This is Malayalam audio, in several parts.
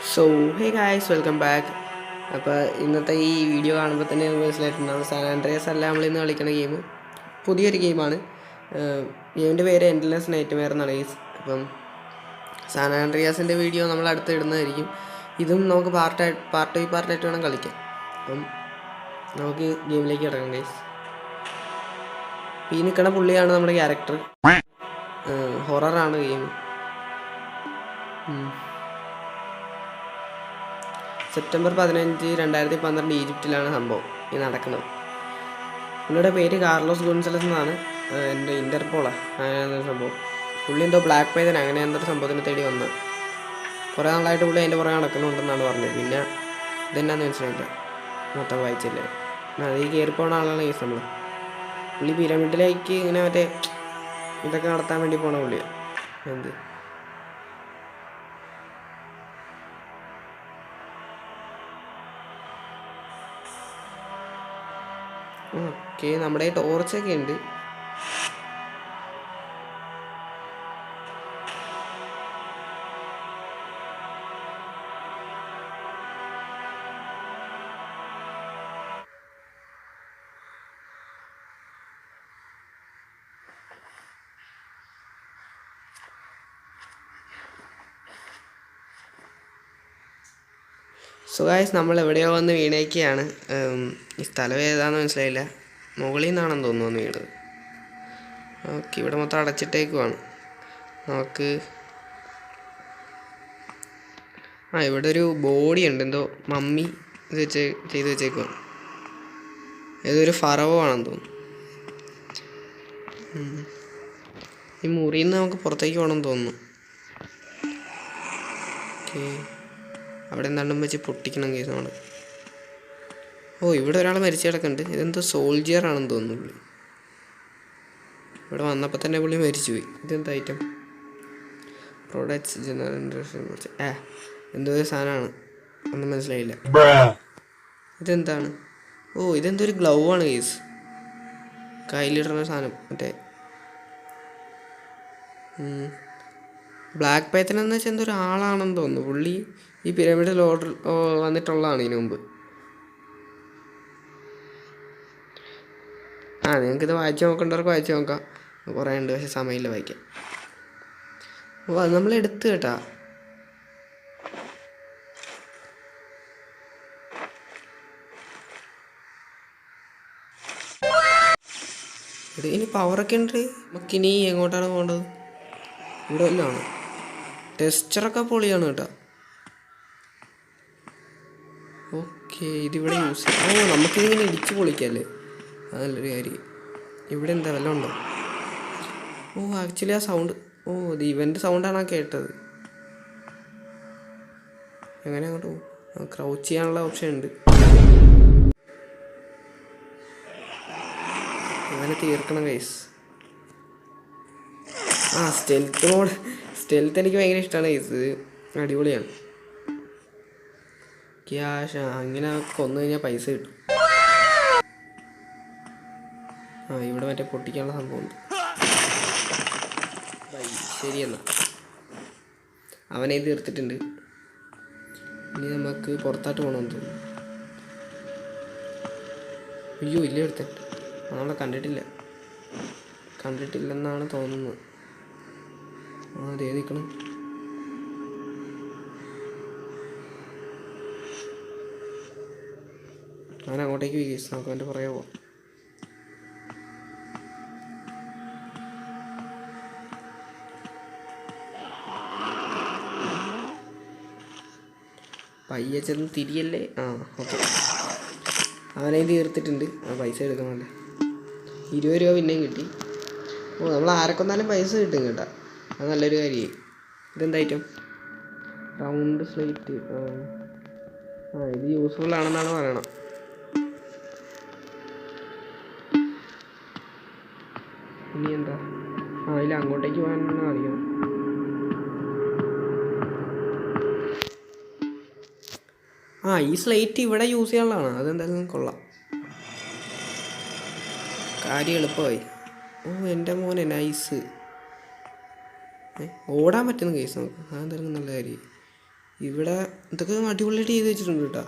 So hey guys, welcome back. അപ്പോൾ ഇന്നത്തെ ഈ വീഡിയോ കാണുമ്പോൾ തന്നെ നമുക്ക് മനസ്സിലായിട്ടുണ്ടാകും സാൻ ആൻഡ്രിയാസ് അല്ല നമ്മളിന്ന് കളിക്കുന്ന ഗെയിം പുതിയൊരു ഗെയിമാണ്. ഗെയിമിൻ്റെ പേര് എൻഡ്ലെസ് നൈറ്റ്മെയർ എന്നാണ് ഗെയ്സ്. അപ്പം സാൻ ആൻഡ്രിയാസിൻ്റെ വീഡിയോ നമ്മൾ അടുത്ത് ഇടുന്നതായിരിക്കും. ഇതും നമുക്ക് പാർട്ടായിട്ട് വേണം കളിക്കാൻ. അപ്പം നമുക്ക് ഗെയിമിലേക്ക് കിടക്കാം ഗെയ്സ്. ഈ നിൽക്കുന്ന പുള്ളിയാണ് നമ്മുടെ ക്യാരക്ടർ. ഹൊററാണ് ഗെയിം. സെപ്റ്റംബർ 15, 2012 ഈജിപ്തിലാണ് സംഭവം ഈ നടക്കുന്നത്. പുള്ളിയുടെ പേര് കാർലോസ് ഗോൺസലസ് എന്നാണ്. എൻ്റെ ഇൻ്റർപോളാണ് അങ്ങനെയാണെന്നൊരു സംഭവം. പുള്ളി എന്തോ ബ്ലാക്ക് പൈതൻ അങ്ങനെ എന്തൊരു സംഭവത്തിന് തേടി വന്നത്. കുറേ നാളായിട്ട് പുള്ളി അതിൻ്റെ പുറകെ നടക്കുന്നുണ്ടെന്നാണ് പറഞ്ഞത്. പിന്നെ ഇതെന്നാന്ന് മനസ്സിലായില്ല, മൊത്തം വായിച്ചില്ല. അത് ഈ കയറിപ്പോണ ആളാണ് കേസ്. നമ്മൾ പുള്ളി പിരമിഡിലേക്ക് ഇങ്ങനെ മറ്റേ ഇതൊക്കെ നടത്താൻ വേണ്ടി പോണ പുള്ളിയാണ്. എന്ത് ഓക്കെ, നമ്മുടെ ടോർച്ചൊക്കെ ഉണ്ട്. സോ ഗായ്സ്, നമ്മൾ എവിടെയോ വന്ന് വീണേക്കുകയാണ്. ഈ സ്ഥലം ഏതാണെന്ന് മനസ്സിലായില്ല. മുകളിൽ നിന്നാണെന്ന് തോന്നുന്നു വീണത്. ഓക്കെ, ഇവിടെ മൊത്തം അടച്ചിട്ടേക്കുവാണ്. നമുക്ക് ഇവിടെ ഒരു ബോഡി ഉണ്ട്, എന്തോ മമ്മി ഇത് ചെയ്ത് വെച്ചേക്കുവാണ്. ഏതൊരു ഫറവോ ആണെന്ന് തോന്നുന്നു. ഈ മുറിയിൽ നിന്ന് നമുക്ക് പുറത്തേക്ക് പോകണമെന്ന് തോന്നുന്നു. ഓക്കെ, അവിടെ എന്താണ്ടും വെച്ച് പൊട്ടിക്കണം കേസ് നമ്മൾ. ഇവിടെ ഒരാൾ മരിച്ചു കിടക്കുന്നുണ്ട്. ഇതെന്തോ സോൾജിയർ ആണെന്ന് തോന്നുന്നു. ഇവിടെ വന്നപ്പോൾ തന്നെ പുള്ളി മരിച്ചു പോയി. ഇതെന്താ ഐറ്റം? പ്രൊഡക്ട്സ് ജനറേഷൻ എന്തോ ഒരു സാധനമാണ്, ഒന്നും മനസ്സിലായില്ല. ഇതെന്താണ്? ഇതെന്തോ ഒരു ഗ്ലൗ ആണ് കേസ്, കയ്യിലിടുന്ന സാധനം. മറ്റേ ബ്ലാക്ക് പൈത്തൻ എന്ന് വെച്ചാൽ എന്തോ ഒരാളാണെന്ന് തോന്നുന്നു. പുള്ളി ഈ പിരമിഡിൽ ഓർഡർ വന്നിട്ടുള്ളതാണ് ഇതിനു മുമ്പ്. നിങ്ങൾക്കിത് വായിച്ച് നോക്കേണ്ടവർക്ക് വായിച്ച് നോക്കാം. കുറേ ഉണ്ട്, പക്ഷെ സമയമില്ല വായിക്കാൻ. അത് നമ്മളെടുത്ത് കേട്ടാ. ഇനി പവറൊക്കെ ഉണ്ട്. നമുക്കിനി എങ്ങോട്ടാണ് പോകേണ്ടത്? ഇവിടെ വല്ലാണ്. ടെസ്റ്ററൊക്കെ പൊളിയാണ് കേട്ടോ. ഓക്കെ, ഇതിവിടെ യൂസ് ചെയ്യാം. നമുക്കിതിങ്ങനെ ഇടിച്ച് പൊളിക്കാമല്ലേ, അത് നല്ലൊരു കാര്യം. ഇവിടെ എന്താ വല്ലതും ഉണ്ടോ? ആക്ച്വലി ആ സൗണ്ട് ഇത് ഇവൻ്റെ സൗണ്ടാണ് കേട്ടത്. എങ്ങനെ അങ്ങോട്ട് പോകും? ക്രൗച്ച് ചെയ്യാനുള്ള ഓപ്ഷൻ ഉണ്ട്. അങ്ങനെ തീർക്കണം ഗൈസ്. സ്റ്റെൽത്ത് എനിക്ക് ഭയങ്കര ഇഷ്ടമാണ് ഗൈസ്. ഇത് അടിപൊളിയാണ്. ക്യാഷ് അങ്ങനെ കൊന്നു കഴിഞ്ഞാൽ പൈസ കിട്ടും. ഇവിടെ മറ്റേ പൊട്ടിക്കാനുള്ള സംഭവമുണ്ട്. ശരി, എന്നാൽ അവനെ തീർത്തിട്ടുണ്ട്. ഇനി നമുക്ക് പുറത്തായിട്ട് പോകണമെന്ന് തോന്നുന്നു. അയ്യോ, ഇല്ല, എടുത്തേ. നമ്മളെ കണ്ടിട്ടില്ലെന്നാണ് തോന്നുന്നത്. അതേ നിൽക്കണം. അവൻ അങ്ങോട്ടേക്ക് പോയി. നമുക്ക് അവൻ്റെ പുറകെ പോവാം. പയ്യെ ചെന്ന് തിരിയല്ലേ. ഓക്കെ, അവനെ തീർത്തിട്ടുണ്ട്. പൈസ എടുക്കണമല്ലേ. 20 രൂപ പിന്നെയും കിട്ടി. നമ്മൾ ആരെക്കൊന്നാലും പൈസ കിട്ടും കേട്ടോ, അത് നല്ലൊരു കാര്യമായി. ഇതെന്താ ഐറ്റം? Round slight. ഇത് യൂസ്ഫുൾ ആണെന്നാണ് പറയണം. ഇനി എന്താ? അതിൽ അങ്ങോട്ടേക്ക് പോകാനാണ് അറിയണം. ഈ സ്ലൈറ്റ് ഇവിടെ യൂസ് ചെയ്യാനുള്ളതാണ്. അതെന്തായാലും കൊള്ളാം, കാര്യം എളുപ്പമായി. എൻ്റെ മോനെ നൈസ്. ഓടാൻ പറ്റുന്ന കേസ് നമുക്ക്, അതെന്തായാലും നല്ല കാര്യം. ഇവിടെ ഇതൊക്കെ അടിപൊളിയായിട്ട് ചെയ്ത് വെച്ചിട്ടുണ്ട് കേട്ടോ.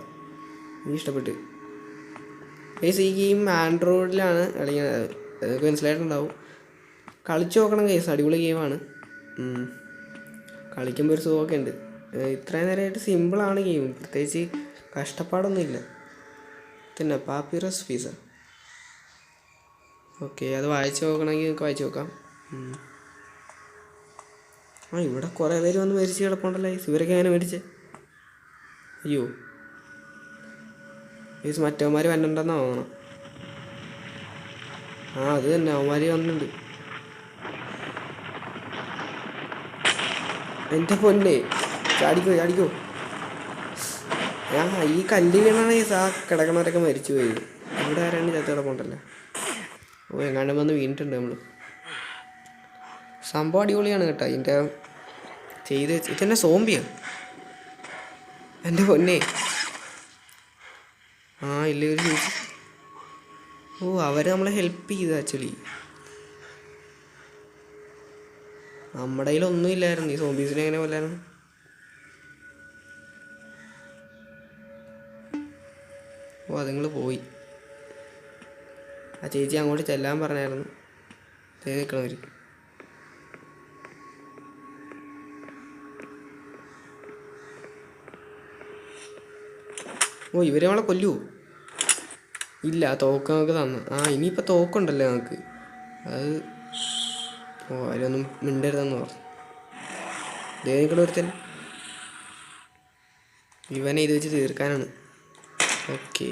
എനിക്ക് ഇഷ്ടപ്പെട്ട്. ഗൈസ് ഈ ഗെയിം ആൻഡ്രോയിഡിലാണ് കളിക്കുന്നത്. അതൊക്കെ മനസ്സിലായിട്ടുണ്ടാവും. കളിച്ച് നോക്കണം ഗൈസ്, അടിപൊളി ഗെയിമാണ്. കളിക്കുമ്പോൾ ഒരു സുഖമൊക്കെ ഉണ്ട്. ഇത്രയും നേരമായിട്ട് സിമ്പിളാണ് ഗെയിം, പ്രത്യേകിച്ച് കഷ്ടപ്പാടൊന്നുമില്ല. പിന്നെ പാപ്പിറസ് പിസ്സ. ഓക്കെ, അത് വായിച്ച് നോക്കണമെങ്കിൽ നിങ്ങൾക്ക് വായിച്ച് നോക്കാം. ഇവിടെ കുറേ പേര് വന്ന് മരിച്ച് കിടപ്പുണ്ടല്ലോ. ഇവരൊക്കെ എങ്ങനെ മരിച്ചേ? അയ്യോ, മറ്റവന്മാർ വന്നിട്ടുണ്ടെന്നാ തോന്നണം. അത് തന്നെ, അവന്മാർ വന്നിട്ടുണ്ട്. എൻ്റെ പൊന്നെ, ചാടിക്കോ ചാടിക്കോ. ഈ കല്ല് വീണാണ് ആ കിടക്കണവരൊക്കെ മരിച്ചു പോയി. ഇവിടെ ആരാണ്ട് ചത്ത് കിടപ്പുണ്ടല്ലോ. എങ്ങാണ്ടും വന്ന് വീണിട്ടുണ്ട് നമ്മൾ. സംഭവം അടിപൊളിയാണ് കേട്ടോ. ഇതിൻ്റെ ചെയ്ത് ഇതന്നെ സോംബിയാണ്. എൻ്റെ പൊന്നെ. ഇല്ല ഒരു ചേച്ചി. അവർ നമ്മളെ ഹെൽപ്പ് ചെയ്തു ആക്ച്വലി. നമ്മുടെ കയ്യിലൊന്നും ഇല്ലായിരുന്നു. ഈ സോംബീസിനെ എങ്ങനെ കൊല്ലായിരുന്നു? അതുങ്ങൾ പോയി. ആ ചേച്ചി അങ്ങോട്ട് ചെല്ലാൻ പറഞ്ഞായിരുന്നു. നിൽക്കണവർ. ഇവർ നമ്മളെ കൊല്ലുമോ? ഇല്ല, തോക്ക് നമുക്ക് തന്നു. ഇനിയിപ്പോൾ തോക്കുണ്ടല്ലോ നമുക്ക്. അത് അവരൊന്നും മിണ്ടരുതെന്ന് പറഞ്ഞു. നിൽക്കണ ഒരുത്തൻ. ഇവനെ ഇത് വെച്ച് തീർക്കാനാണ്. ഓക്കെ,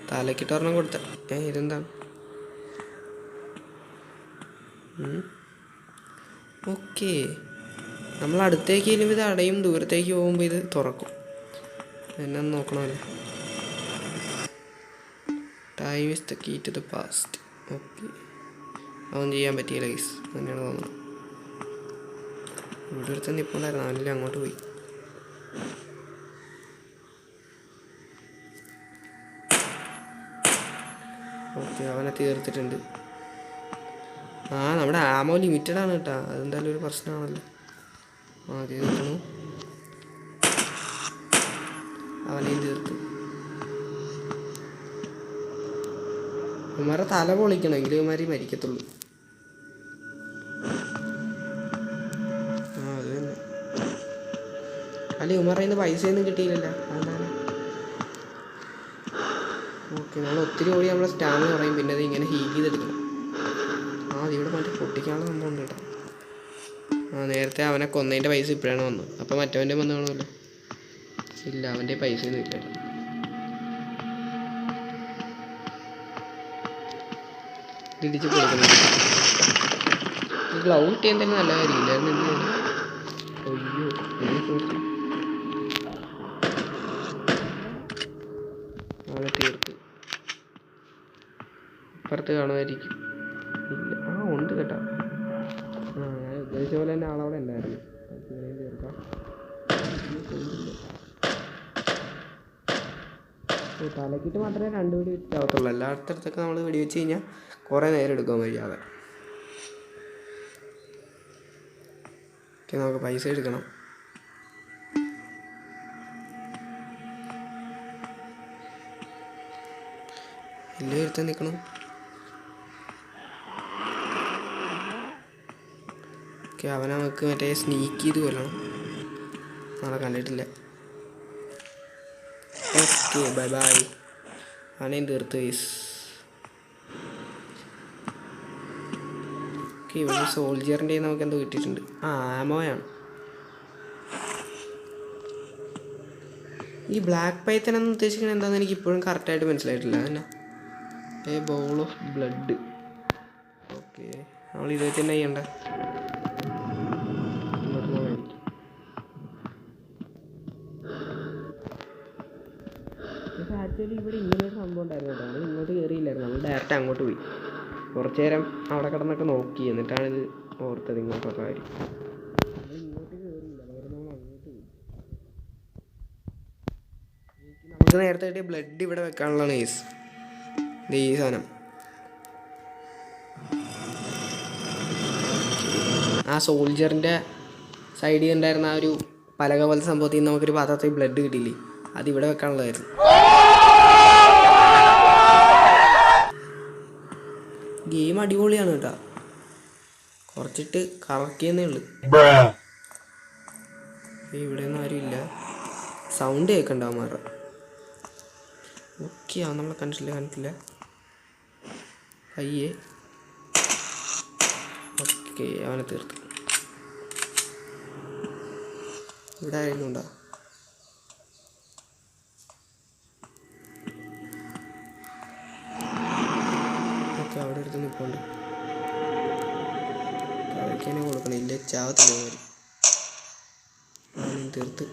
തലക്കിട്ടൊരെണ്ണം കൊടുത്ത. ഇതെന്താണ്? ഓക്കെ, നമ്മൾ അടുത്തേക്ക് ചെല്ലുമ്പോൾ ഇത് അടയും, ദൂരത്തേക്ക് പോകുമ്പോൾ ഇത് തുറക്കും. എന്നെ നോക്കണമല്ലോ. Time is the key to the past. Okay, അതൊന്നും ചെയ്യാൻ പറ്റിയില്ല ഗൈസ്, തന്നെയാണ് തോന്നുന്നത്. ഇവിടെ ഒരുത്തൻ നിൽപ്പുണ്ടായിരുന്നു, അവനില്ല അങ്ങോട്ട് പോയി. ഓക്കെ, അവനെ തീർത്തിട്ടുണ്ട്. നമ്മുടെ ആമോ ലിമിറ്റഡ് ആണ് കേട്ടോ. അതെന്തായാലും ഒരു പ്രശ്നമാണല്ലോ. തീർക്കണു. അവനെയും തീർത്തു. ഇവന്മാരെ തല പൊളിക്കണമെങ്കിൽ ഇവന്മാര് മരിക്കത്തുള്ളൂ. അത് തന്നെ. അല്ല, ഇവന്മാരുടെ നിന്ന് പൈസയൊന്നും കിട്ടിയില്ലല്ലോ. അതെന്താണ്? ഓക്കെ, നമ്മൾ ഒത്തിരി ഓടി നമ്മളെ സ്റ്റാമിന കുറയും. പിന്നെ അത് ഇങ്ങനെ ഹീൽ ചെയ്തെടുക്കണം. ഇവിടെ മറ്റേ പൊട്ടിക്കാനുള്ള സംഭവം ഉണ്ട് കേട്ടോ. നേരത്തെ അവനെ കൊന്നതിൻ്റെ പൈസ ഇപ്പോഴാണ് വന്നത്. അപ്പം മറ്റവൻ്റെ വന്ന് കാണുമല്ലോ. ഇല്ല, അവൻ്റെ പൈസയൊന്നും ഇല്ല. ഇടിച്ച് കൊടുക്കണം. ഗ്ലൗ കിട്ടിയ എന്തെങ്കിലും നല്ല കാര്യമില്ലായിരുന്നു. അയ്യോ, അവനെ തീർത്ത്. അപ്പുറത്ത് കാണുമായിരിക്കും. ഇല്ല, ഉണ്ട് കേട്ടോ. ഞാൻ ഉദ്ദേശിച്ച പോലെ തന്നെ ആളവിടെ ഉണ്ടായിരുന്നു. ഇവനെയും തീർക്കാം. തലക്കിട്ട് മാത്രമേ 2 വെടി വെച്ചാവത്തുള്ളൂ. എല്ലായിടത്തൊക്കെ നമ്മൾ വെടി വെച്ച് കഴിഞ്ഞാൽ കുറേ നേരം എടുക്കാൻ വയ്യാതെ. ഓക്കെ, നമുക്ക് പൈസ എടുക്കണം. ഇല്ല, എടുത്താൽ നിൽക്കണം. ഓക്കെ, അവനെ നമുക്ക് മറ്റേ സ്നീക്ക് ചെയ്ത് കൊല്ലണം. നാളെ കണ്ടിട്ടില്ല. Okay, bye bye. അവനെയും തീർത്ത് ഗൈസ്. ഓക്കെ, ഇവിടെ സോൾജിയറിൻ്റെ നമുക്ക് എന്തോ കിട്ടിയിട്ടുണ്ട്. ആമോയാണ്. ഈ ബ്ലാക്ക് പൈത്തൻ എന്ന് ഉദ്ദേശിക്കുന്നത് എന്താണെന്ന് എനിക്ക് ഇപ്പോഴും കറക്റ്റായിട്ട് മനസ്സിലായിട്ടില്ല. അതന്നെ ബൗൾ ഓഫ് ബ്ലഡ്. ഓക്കെ, നമ്മൾ ഇത് വെച്ച് തന്നെ ചെയ്യണ്ട. ആക്ച്വലി ഇവിടെ ഇങ്ങനൊരു സംഭവം ഉണ്ടായിരുന്നു കേട്ടോ. നമ്മൾ ഇങ്ങോട്ട് കയറിയില്ലായിരുന്നു, നമ്മൾ ഡയറക്റ്റ് അങ്ങോട്ട് പോയി. കുറച്ച് നേരം അവിടെ കിടന്നൊക്കെ നോക്കി, എന്നിട്ടാണിത് ഓർത്തത് ഇങ്ങോട്ടൊക്കെ കാര്യം. നമ്മൾ ഇങ്ങോട്ട് കയറിയില്ല, പകരം നമ്മൾ അങ്ങോട്ട് പോയി. നമുക്ക് നേരത്തെ കിട്ടിയ ബ്ലഡ് ഇവിടെ വെക്കാനുള്ളതാണ് കേസ്. ഈ സാധനം ആ സോൾജറിൻ്റെ സൈഡിൽ ഉണ്ടായിരുന്ന ആ ഒരു പലക പോലത്തെ സംഭവത്തിൽ നിന്ന് നമുക്കൊരു പാത്രത്തിൽ ബ്ലഡ് കിട്ടിയില്ലേ, അതിവിടെ വെക്കാനുള്ളതായിരുന്നു. ഗെയിം അടിപൊളിയാണ് കേട്ടോ, കുറച്ചിട്ട് കറക്കിയെന്നേ ഉള്ളു. ഇവിടെ ഒന്നും ആരുമില്ല, സൗണ്ട് കേൾക്കണ്ടാവുമാറ. ഓക്കെ, അവൻ നമ്മളെ കണ്ടിട്ടില്ല. അയ്യേ, ഓക്കെ, അവനെ തീർത്തു. ഇവിടെ ആരെങ്കിലും ഉണ്ടോ? ഓക്കെ, അവിടെ അടുത്ത് നിൽപ്പുണ്ട്. കഴിക്കാനേ കൊടുക്കണം, ഇല്ല ചാവത്തില്ല മാതിരി. അവനും തീർത്ത്.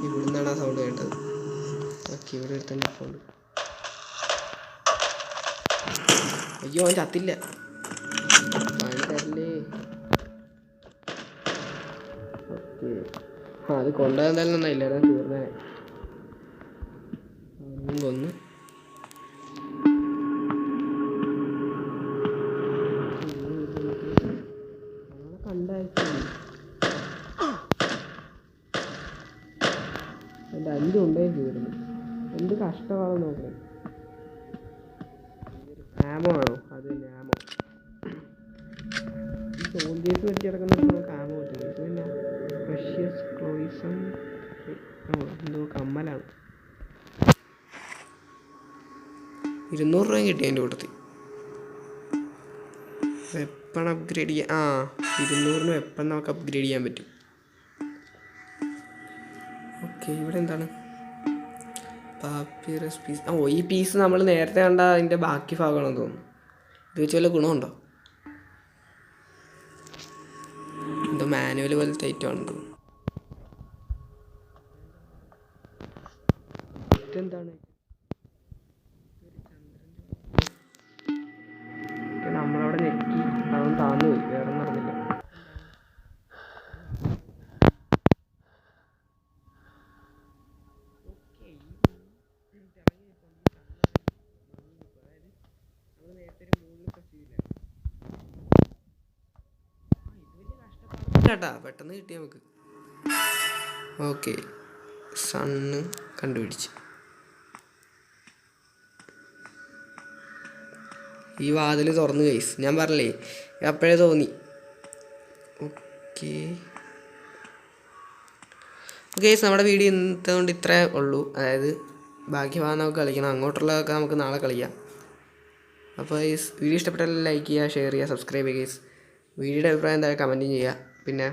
ഇവിടുന്നാണ് ആ സൗണ്ട് കേട്ടത്. ഓക്കെ, ഇവിടെ അടുത്ത് നിൽപ്പുണ്ട്. അയ്യോ, അവൻ ചത്തില്ല, പണി തരല്ലേ. ഓക്കെ, അത് കൊണ്ടുപോയെന്തായാലും നന്നായില്ല, അതാ തീർന്നേ. അവനും കൊന്ന്. എൻ്റെ അഞ്ച് ഉണ്ടായും തീർന്നു. എന്ത് കഷ്ടമാണെന്ന് നോക്കണം. ആമോ ആണോ? അത് തന്നെ ആമോ. ഈ സോൾജേഴ്സ് വെച്ച് കിടക്കുന്ന നമുക്ക് ആമോ കിട്ടുന്നത്. ഇത് തന്നെ പ്രഷ്യസ് ക്ലോയിസം എന്തോ കമ്മലാണ്. 200 രൂപ കിട്ടി അതിൻ്റെ കൂട്ടത്തിൽ. വെപ്പൺ അപ്ഗ്രേഡ് ചെയ്യാൻ 200 വെപ്പൺ നമുക്ക് അപ്ഗ്രേഡ് ചെയ്യാൻ പറ്റും. ഓക്കെ, ഇവിടെ എന്താണ്? Papyrus piece. ഈ പീസ് നമ്മൾ നേരത്തെ കണ്ട അതിൻ്റെ ബാക്കി ഭാഗമാണെന്ന് തോന്നുന്നു. ഇത് വെച്ച് വല്ല ഗുണമുണ്ടോ? എന്തോ മാനുവൽ പോലത്തെ ഐറ്റം ആണെന്ന് തോന്നുന്നു. എന്താണ് നമ്മളവിടെ ഞെക്കി അവൻ താന്നു പോയി, വേറെ നടന്നില്ല. കേട്ടാ പെട്ടെന്ന് കിട്ടി നമുക്ക്. ഓക്കെ, സണ്ണ് കണ്ടുപിടിച്ച്. ഈ വാതിൽ തുറന്ന് ഗൈസ്, ഞാൻ പറഞ്ഞില്ലേ അപ്പോഴേ തോന്നി. ഓക്കെ ഗൈസ്, നമ്മുടെ വീഡിയോ ഇന്നത്തെ കൊണ്ട് ഇത്രേ ഉള്ളൂ. അതായത് ബാക്കി ഭാഗം നമുക്ക് കളിക്കണം, അങ്ങോട്ടുള്ളതൊക്കെ നമുക്ക് നാളെ കളിക്കാം. അപ്പോൾ ഗൈസ്, വീഡിയോ ഇഷ്ടപ്പെട്ടാൽ ലൈക്ക് ചെയ്യുക, ഷെയർ ചെയ്യുക, സബ്സ്ക്രൈബ് ചെയ്യുക ഗൈസ്. വീഡിയോയുടെ അഭിപ്രായം എന്തായാലും കമൻറ്റും ചെയ്യുക. പിന്നെ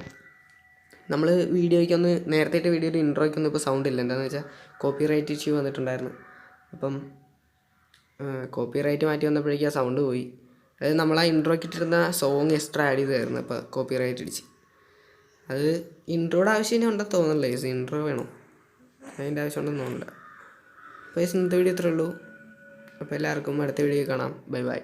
നമ്മൾ വീഡിയോയ്ക്കൊന്ന് നേരത്തെ വീഡിയോയിൽ ഇൻട്രോയ്ക്കൊന്നും ഇപ്പോൾ സൗണ്ട് ഇല്ല. എന്താണെന്ന് വെച്ചാൽ കോപ്പിറൈറ്റ് ഇഷ്യൂ വന്നിട്ടുണ്ടായിരുന്നു. അപ്പം കോപ്പിറൈറ്റ് മാറ്റി വന്നപ്പോഴേക്കും ആ സൗണ്ട് പോയി. അതായത് നമ്മൾ ആ ഇൻട്രോയ്ക്ക് ഇട്ടിരുന്ന സോങ് എക്സ്ട്രാ ആഡ് ചെയ്തായിരുന്നു, അപ്പോൾ കോപ്പിറൈറ്റ് അടിച്ച്. അത് ഇൻട്രോയുടെ ആവശ്യം ഇനി ഉണ്ടെന്ന് തോന്നുന്നില്ല ഗൈസ്, ഇൻട്രോ വേണം, അതിൻ്റെ ആവശ്യം ഉണ്ടെന്ന് തോന്നുന്നില്ല. അപ്പോൾ ഗൈസ്, ഇന്നത്തെ വീഡിയോ ഇത്രേ ഉള്ളൂ. അപ്പോൾ എല്ലാവർക്കും അടുത്ത വീഡിയോ കാണാം. Bye bye.